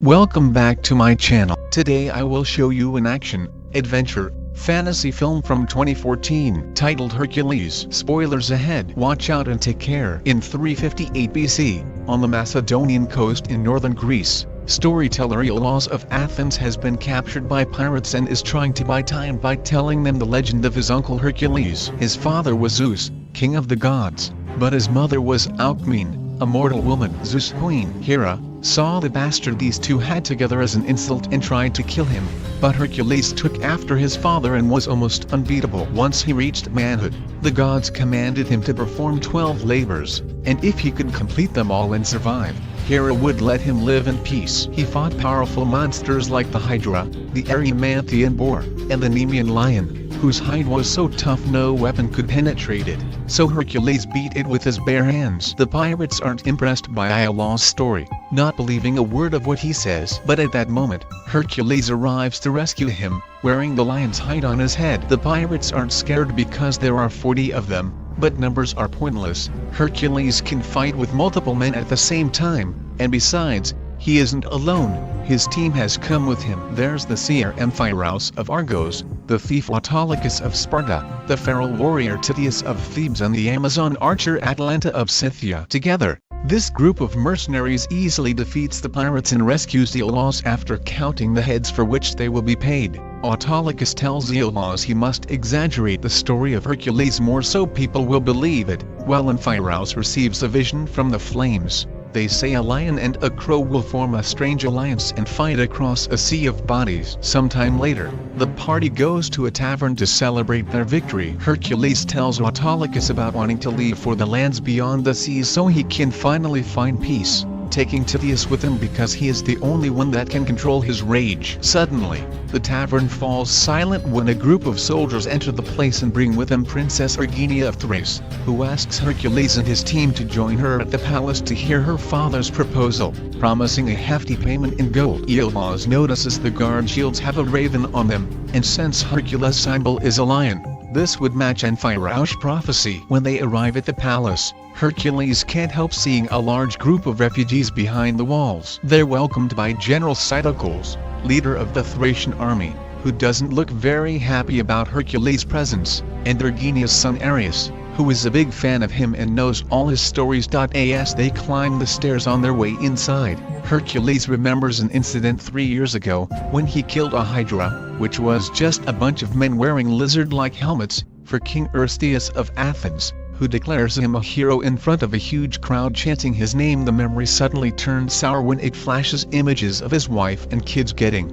Welcome back to my channel. Today I will show you an action, adventure, fantasy film from 2014 titled Hercules. Spoilers ahead. Watch out and take care. In 358 BC, on the Macedonian coast in northern Greece, storyteller Hercules of Athens has been captured by pirates and is trying to buy time by telling them the legend of his uncle Hercules. His father was Zeus, king of the gods, but his mother was Alcmene, a mortal woman. Zeus' queen, Hera, saw the bastard these two had together as an insult and tried to kill him, but Hercules took after his father and was almost unbeatable. Once he reached manhood, the gods commanded him to perform 12 labors, and if he could complete them all and survive, Hera would let him live in peace. He fought powerful monsters like the Hydra, the Erymanthian boar, and the Nemean lion, whose hide was so tough no weapon could penetrate it, so Hercules beat it with his bare hands. The pirates aren't impressed by Iolaus' story, not believing a word of what he says. But at that moment, Hercules arrives to rescue him, wearing the lion's hide on his head. The pirates aren't scared because there are 40 of them, but numbers are pointless. Hercules can fight with multiple men at the same time, and besides, he isn't alone, his team has come with him. There's the seer Amphiaraus of Argos, the thief Autolycus of Sparta, the feral warrior Titius of Thebes and the Amazon archer Atalanta of Scythia. Together, this group of mercenaries easily defeats the pirates and rescues Hercules after counting the heads for which they will be paid. Autolycus tells Hercules he must exaggerate the story of Hercules more so people will believe it, while Amphiaraus receives a vision from the flames. They say a lion and a crow will form a strange alliance and fight across a sea of bodies. Sometime later, the party goes to a tavern to celebrate their victory. Hercules tells Autolycus about wanting to leave for the lands beyond the seas so he can finally find peace, taking Titius with him because he is the only one that can control his rage. Suddenly, the tavern falls silent when a group of soldiers enter the place and bring with them Princess Erginia of Thrace, who asks Hercules and his team to join her at the palace to hear her father's proposal, promising a hefty payment in gold. Hercules notices the guard shields have a raven on them, and since Hercules' symbol is a lion, this would match Amphiaraus' prophecy. When they arrive at the palace, Hercules can't help seeing a large group of refugees behind the walls. They're welcomed by General Cytocles, leader of the Thracian army, who doesn't look very happy about Hercules' presence, and Erginia's son Ares, who is a big fan of him and knows all his stories. As they climb the stairs on their way inside, Hercules remembers an incident 3 years ago, when he killed a Hydra, which was just a bunch of men wearing lizard-like helmets, for King Eurystheus of Athens, who declares him a hero in front of a huge crowd chanting his name. The memory suddenly turns sour when it flashes images of his wife and kids getting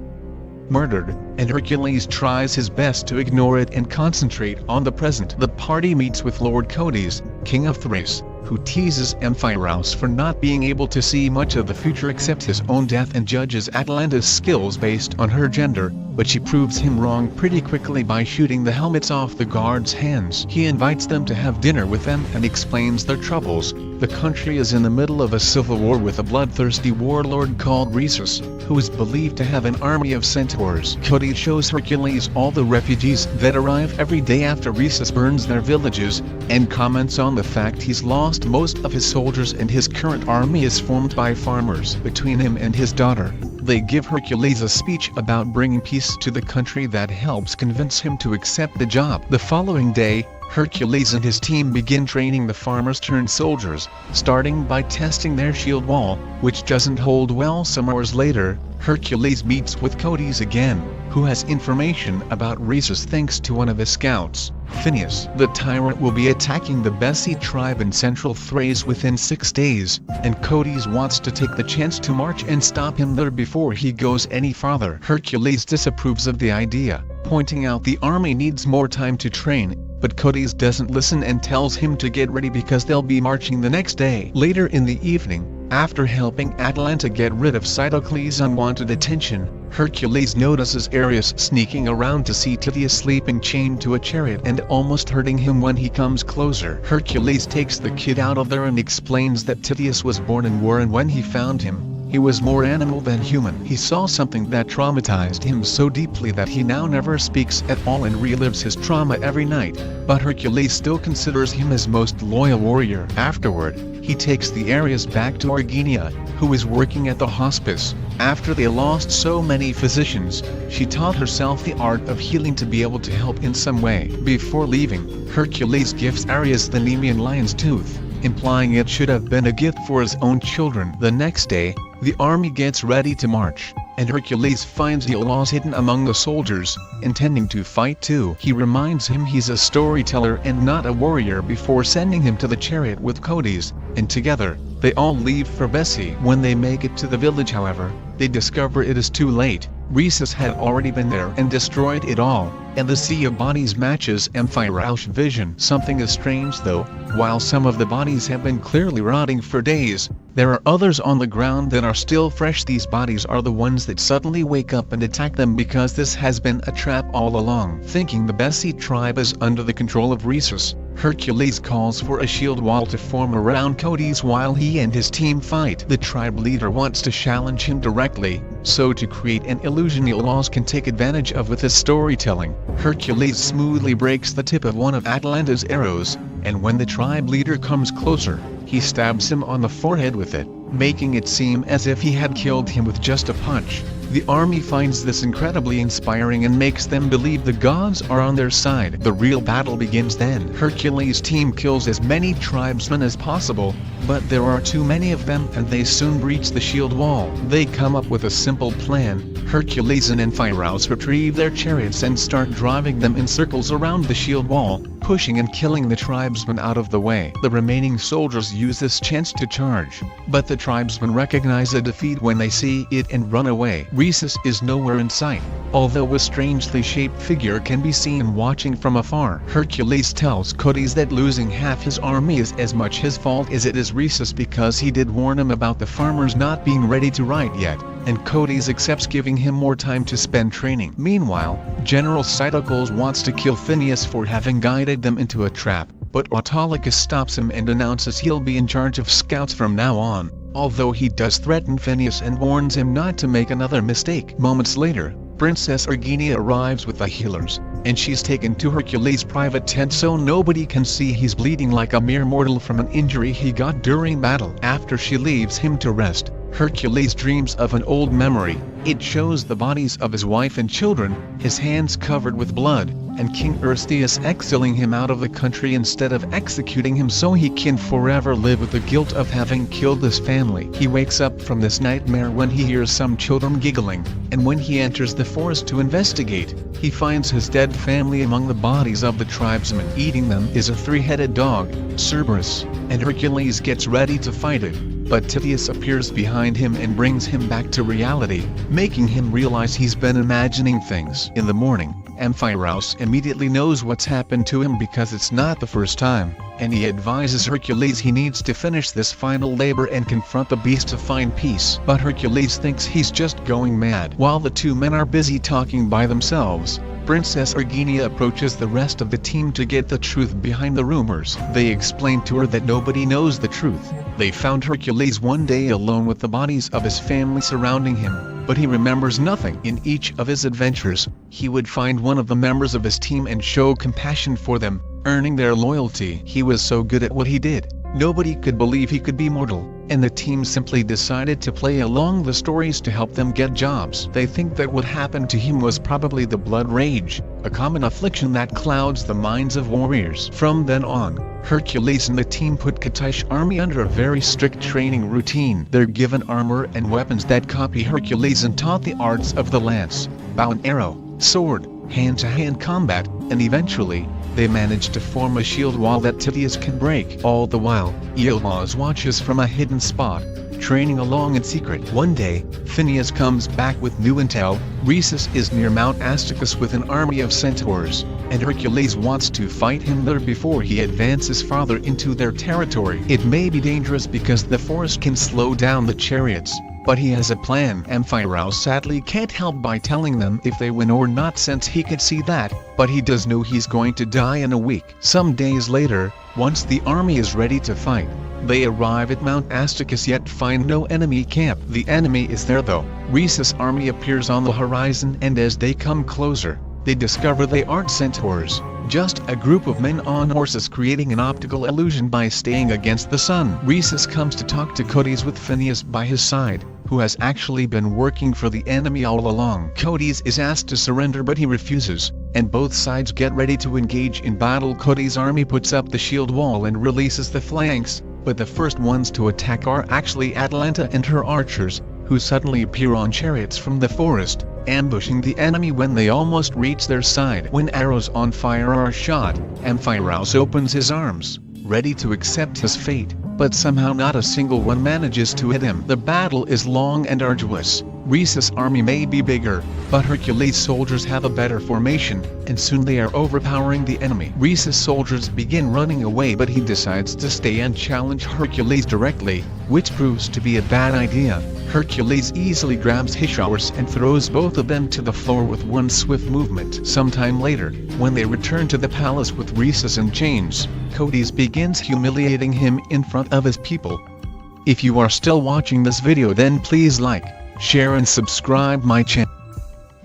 murdered, and Hercules tries his best to ignore it and concentrate on the present. The party meets with Lord Hercules, king of Thrace, who teases Amphiaraus for not being able to see much of the future except his own death and judges Atalanta's skills based on her gender, but she proves him wrong pretty quickly by shooting the helmets off the guards' hands. He invites them to have dinner with them and explains their troubles. The country is in the middle of a civil war with a bloodthirsty warlord called Rhesus, who is believed to have an army of centaurs. Hercules shows Hercules all the refugees that arrive every day after Rhesus burns their villages, and comments on the fact he's lost most of his soldiers and his current army is formed by farmers. Between him and his daughter, they give Hercules a speech about bringing peace to the country that helps convince him to accept the job. The following day, Hercules and his team begin training the farmers-turned-soldiers, starting by testing their shield wall, which doesn't hold well. Some hours later, Hercules meets with Hercules again, who has information about Rhesus thanks to one of his scouts, Phineus. The tyrant will be attacking the Bessi tribe in central Thrace within 6 days, and Hercules wants to take the chance to march and stop him there before he goes any farther. Hercules disapproves of the idea, pointing out the army needs more time to train, but Hercules doesn't listen and tells him to get ready because they'll be marching the next day. Later in the evening, after helping Atalanta get rid of Cytocles' unwanted attention, Hercules notices Ares sneaking around to see Titius sleeping chained to a chariot and almost hurting him. When he comes closer, Hercules takes the kid out of there and explains that Titius was born in war, and when he found him, he was more animal than human. He saw something that traumatized him so deeply that he now never speaks at all and relives his trauma every night, but Hercules still considers him his most loyal warrior. Afterward, He takes the Aries back to Argenia, who is working at the hospice. After they lost so many physicians, she taught herself the art of healing to be able to help in some way. Before leaving, Hercules gives Aries the Nemean lion's tooth, implying it should have been a gift for his own children. The next day, the army gets ready to march, and Hercules finds Iolaus hidden among the soldiers, intending to fight too. He reminds him he's a storyteller and not a warrior before sending him to the chariot with Hercules, and together, they all leave for Bessie. When they make it to the village, however, they discover it is too late. Rhesus had already been there and destroyed it all, and the sea of bodies matches Amphiaraus's vision. Something is strange though. While some of the bodies have been clearly rotting for days, there are others on the ground that are still fresh. These bodies are the ones that suddenly wake up and attack them because this has been a trap all along. Thinking the Bessie tribe is under the control of Rhesus, Hercules calls for a shield wall to form around Hercules while he and his team fight. The tribe leader wants to challenge him directly, so to create an illusion Iolaus can take advantage of with his storytelling, Hercules smoothly breaks the tip of one of Atalanta's arrows, and when the tribe leader comes closer, he stabs him on the forehead with it, making it seem as if he had killed him with just a punch. The army finds this incredibly inspiring and makes them believe the gods are on their side. The real battle begins then. Hercules' team kills as many tribesmen as possible, but there are too many of them and they soon breach the shield wall. They come up with a simple plan. Hercules and Amphiaraus retrieve their chariots and start driving them in circles around the shield wall, pushing and killing the tribesmen out of the way. The remaining soldiers use this chance to charge, but the tribesmen recognize a defeat when they see it and run away. Rhesus is nowhere in sight, although a strangely shaped figure can be seen watching from afar. Hercules tells Hercules that losing half his army is as much his fault as it is Rhesus because he did warn him about the farmers not being ready to ride yet, and Hercules accepts giving him more time to spend training. Meanwhile, General Cytocles wants to kill Phineas for having guided them into a trap, but Autolycus stops him and announces he'll be in charge of scouts from now on, although he does threaten Phineas and warns him not to make another mistake. Moments later, Princess Argenia arrives with the healers, and she's taken to Hercules' private tent so nobody can see he's bleeding like a mere mortal from an injury he got during battle. After she leaves him to rest, Hercules dreams of an old memory. It shows the bodies of his wife and children, his hands covered with blood, and King Eurystheus exiling him out of the country instead of executing him so he can forever live with the guilt of having killed his family. He wakes up from this nightmare when he hears some children giggling, and when he enters the forest to investigate, he finds his dead family among the bodies of the tribesmen. Eating them is a three-headed dog, Cerberus, and Hercules gets ready to fight it, but Tityus appears behind him and brings him back to reality, making him realize he's been imagining things. In the morning, Amphiaraus immediately knows what's happened to him because it's not the first time, and he advises Hercules he needs to finish this final labor and confront the beast to find peace. But Hercules thinks he's just going mad. While the two men are busy talking by themselves, Princess Argenia approaches the rest of the team to get the truth behind the rumors. They explain to her that nobody knows the truth. They found Hercules one day alone with the bodies of his family surrounding him, but he remembers nothing. In each of his adventures, he would find one of the members of his team and show compassion for them, earning their loyalty. He was so good at what he did, nobody could believe he could be mortal, and the team simply decided to play along the stories to help them get jobs. They think that what happened to him was probably the blood rage, a common affliction that clouds the minds of warriors. From then on, Hercules and the team put Kati's army under a very strict training routine. They're given armor and weapons that copy Hercules and taught the arts of the lance, bow and arrow, sword, hand-to-hand combat, and eventually, they manage to form a shield wall that Tityus can break. All the while, Iolaus watches from a hidden spot, training along in secret. One day, Phineas comes back with new intel. Rhesus is near Mount Asticus with an army of centaurs, and Hercules wants to fight him there before he advances farther into their territory. It may be dangerous because the forest can slow down the chariots, but he has a plan. Amphiaraus sadly can't help by telling them if they win or not since he could see that, but he does know he's going to die in a week. Some days later, once the army is ready to fight, they arrive at Mount Asticus yet find no enemy camp. The enemy is there though. Rhesus' army appears on the horizon and as they come closer, They discover they aren't centaurs, just a group of men on horses creating an optical illusion by staying against the sun. Rhesus comes to talk to Hercules with Phineas by his side, who has actually been working for the enemy all along. Hercules is asked to surrender but he refuses, and both sides get ready to engage in battle. Hercules' army puts up the shield wall and releases the flanks, but the first ones to attack are actually Atalanta and her archers, who suddenly appear on chariots from the forest, ambushing the enemy when they almost reach their side. When arrows on fire are shot, Amphiaraus opens his arms, ready to accept his fate, but somehow not a single one manages to hit him. The battle is long and arduous. Rhesus' army may be bigger, but Hercules' soldiers have a better formation, and soon they are overpowering the enemy. Rhesus' soldiers begin running away but he decides to stay and challenge Hercules directly, which proves to be a bad idea. Hercules easily grabs Hercules and throws both of them to the floor with one swift movement. Sometime later, when they return to the palace with Rhesus in chains, Hercules begins humiliating him in front of his people. If you are still watching this video, then please like, share and subscribe my channel.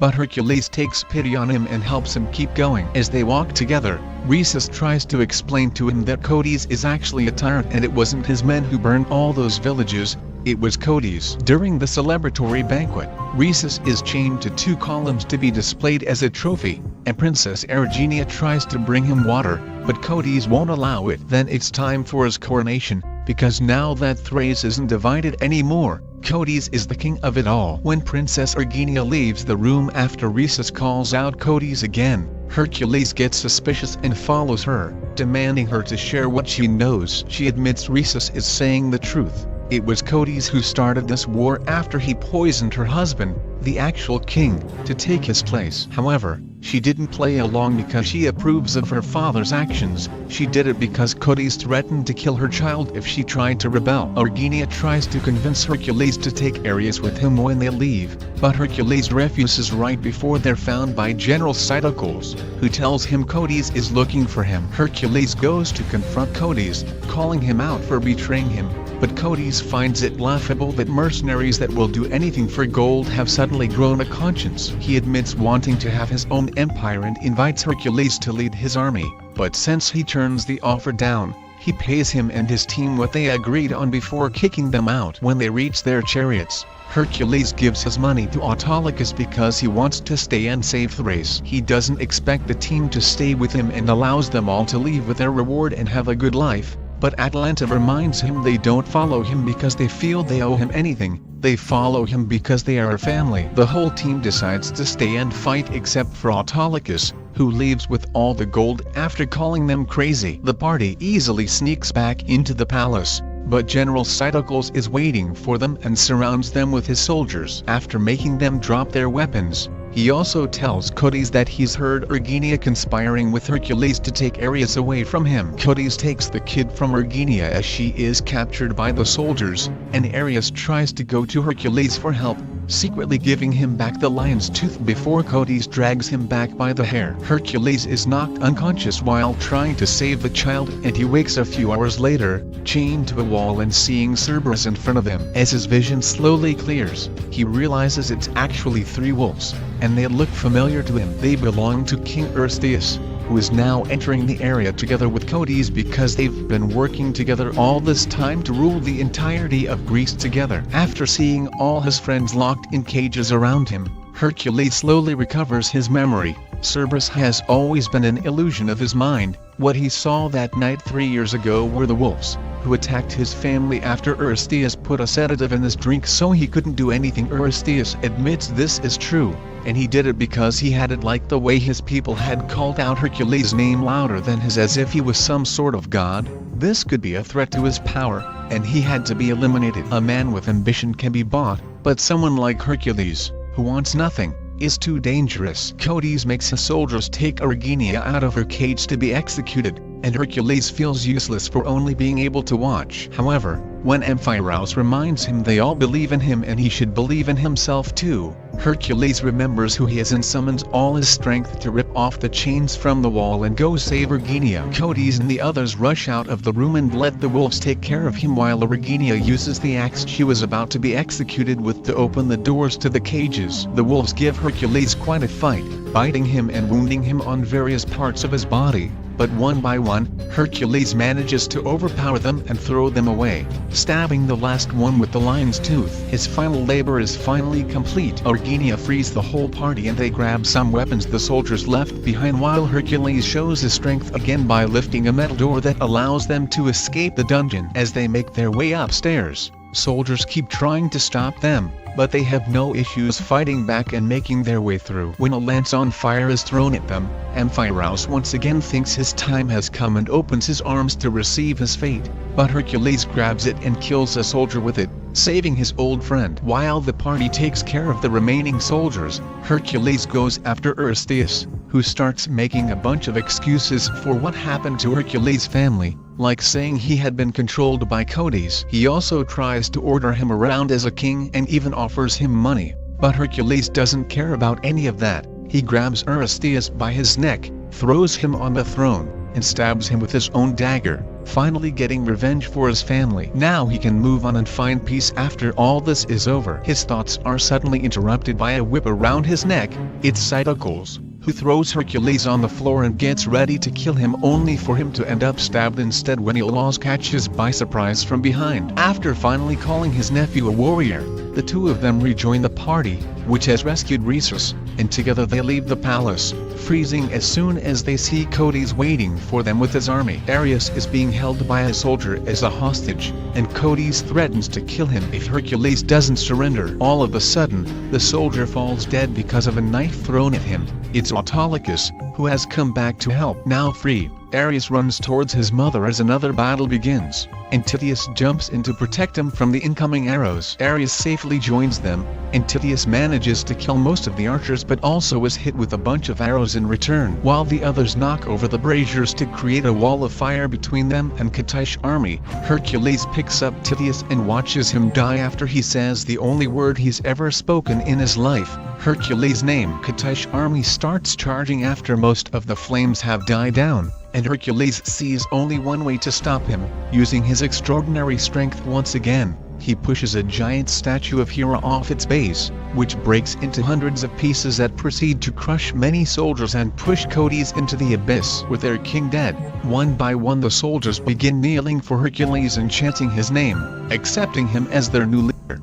But Hercules takes pity on him and helps him keep going. As they walk together, Rhesus tries to explain to him that Hercules is actually a tyrant and it wasn't his men who burned all those villages, it was Hercules. During the celebratory banquet, Rhesus is chained to 2 columns to be displayed as a trophy, and Princess Erigenia tries to bring him water, but Hercules won't allow it. Then it's time for his coronation, because now that Thrace isn't divided anymore, Hercules is the king of it all. When Princess Erigenia leaves the room after Rhesus calls out Hercules again, Hercules gets suspicious and follows her, demanding her to share what she knows. She admits Rhesus is saying the truth. It was Hercules who started this war after he poisoned her husband, the actual king, to take his place. However, she didn't play along because she approves of her father's actions. She did it because Hercules threatened to kill her child if she tried to rebel. Erigenia tries to convince Hercules to take Ares with him when they leave, but Hercules refuses right before they're found by General Hercules, who tells him Hercules is looking for him. Hercules goes to confront Hercules, calling him out for betraying him, but Hercules finds it laughable that mercenaries that will do anything for gold have suddenly grown a conscience. He admits wanting to have his own empire and invites Hercules to lead his army, but since he turns the offer down, he pays him and his team what they agreed on before kicking them out. When they reach their chariots, Hercules gives his money to Autolycus because he wants to stay and save Thrace. He doesn't expect the team to stay with him and allows them all to leave with their reward and have a good life. But Atalanta reminds him they don't follow him because they feel they owe him anything, they follow him because they are a family. The whole team decides to stay and fight except for Autolycus, who leaves with all the gold after calling them crazy. The party easily sneaks back into the palace, but General Hercules is waiting for them and surrounds them with his soldiers. After making them drop their weapons, he also tells Hercules that he's heard Erigenia conspiring with Hercules to take Ares away from him. Hercules takes the kid from Erigenia as she is captured by the soldiers, and Ares tries to go to Hercules for help, secretly giving him back the lion's tooth before Hercules drags him back by the hair. Hercules is knocked unconscious while trying to save the child and he wakes a few hours later, chained to a wall and seeing Cerberus in front of him. As his vision slowly clears, he realizes it's actually 3 wolves, and they look familiar to him. They belong to King Eurystheus, who is now entering the area together with Hercules because they've been working together all this time to rule the entirety of Greece together. After seeing all his friends locked in cages around him, Hercules slowly recovers his memory. Cerberus has always been an illusion of his mind. What he saw that night 3 years ago were the wolves, who attacked his family after Eurystheus put a sedative in his drink so he couldn't do anything. Eurystheus admits this is true, and he did it because he hadn't liked the way his people had called out Hercules' name louder than his as if he was some sort of god. This could be a threat to his power, and he had to be eliminated. A man with ambition can be bought, but someone like Hercules, who wants nothing, is too dangerous. Hercules makes his soldiers take Erigenia out of her cage to be executed, and Hercules feels useless for only being able to watch. However, when Amphiaraus reminds him they all believe in him and he should believe in himself too, Hercules remembers who he is and summons all his strength to rip off the chains from the wall and go save Erginia. Hercules and the others rush out of the room and let the wolves take care of him while Erginia uses the axe she was about to be executed with to open the doors to the cages. The wolves give Hercules quite a fight, biting him and wounding him on various parts of his body. But one by one, Hercules manages to overpower them and throw them away, stabbing the last one with the lion's tooth. His final labor is finally complete. Erginia frees the whole party and they grab some weapons the soldiers left behind while Hercules shows his strength again by lifting a metal door that allows them to escape the dungeon. As they make their way upstairs, soldiers keep trying to stop them, but they have no issues fighting back and making their way through. When a lance on fire is thrown at them, Amphiaraus once again thinks his time has come and opens his arms to receive his fate, but Hercules grabs it and kills a soldier with it, saving his old friend. While the party takes care of the remaining soldiers, Hercules goes after Eurystheus, who starts making a bunch of excuses for what happened to Hercules' family, like saying he had been controlled by Hercules. He also tries to order him around as a king and even offers him money, but Hercules doesn't care about any of that. He grabs Eurystheus by his neck, throws him on the throne, and stabs him with his own dagger, finally getting revenge for his family. Now he can move on and find peace after all this is over. His thoughts are suddenly interrupted by a whip around his neck. It's Hercules, who throws Hercules on the floor and gets ready to kill him, only for him to end up stabbed instead when Iolaus catches by surprise from behind. After finally calling his nephew a warrior, the two of them rejoin the party, which has rescued Rhesus, and together they leave the palace, freezing as soon as they see Hercules waiting for them with his army. Ares is being held by a soldier as a hostage, and Hercules threatens to kill him if Hercules doesn't surrender. All of a sudden, the soldier falls dead because of a knife thrown at him. It's Autolycus, who has come back to help. Now free, Ares runs towards his mother as another battle begins, and Tityus jumps in to protect him from the incoming arrows. Ares safely joins them, and Tityus manages to kill most of the archers but also is hit with a bunch of arrows in return, while the others knock over the braziers to create a wall of fire between them and Hercules' army. Hercules picks up Tityus and watches him die after he says the only word he's ever spoken in his life, Hercules' name. Hercules' army starts charging after most of the flames have died down, and Hercules sees only one way to stop him. Using his extraordinary strength once again, he pushes a giant statue of Hera off its base, which breaks into hundreds of pieces that proceed to crush many soldiers and push Hercules into the abyss. With their king dead, one by one the soldiers begin kneeling for Hercules and chanting his name, accepting him as their new leader.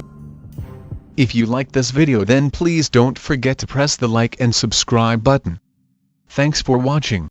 If you liked this video, then please don't forget to press the like and subscribe button. Thanks for watching.